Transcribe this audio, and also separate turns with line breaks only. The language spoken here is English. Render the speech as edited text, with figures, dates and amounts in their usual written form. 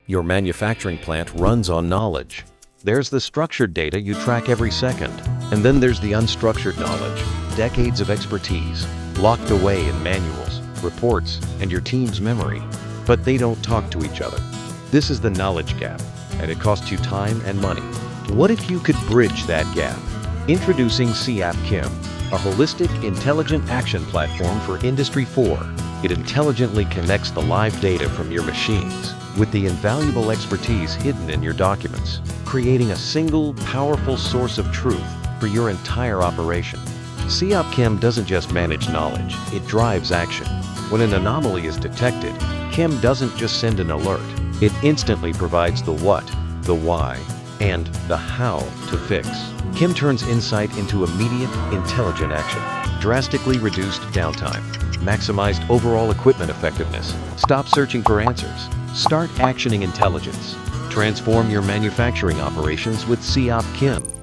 Your manufacturing plant runs on knowledge. There's the structured data you track every second. And then there's the unstructured knowledge, decades of expertise, locked away in manuals, reports, and your team's memory. But they don't talk to each other. This is the knowledge gap, and it costs you time and money. What if you could bridge that gap? Introducing CAP-KIM, a holistic, intelligent action platform for Industry 4. It intelligently connects the live data from your machines with the invaluable expertise hidden in your documents, creating a single, powerful source of truth for your entire operation. CAP-KIM doesn't just manage knowledge, it drives action. When an anomaly is detected, KIM doesn't just send an alert. It instantly provides the what, the why, and the how to fix. KIM turns insight into immediate, intelligent action. Drastically reduced downtime. Maximized overall equipment effectiveness. Stop searching for answers. Start actioning intelligence. Transform your manufacturing operations with CAP-KIM.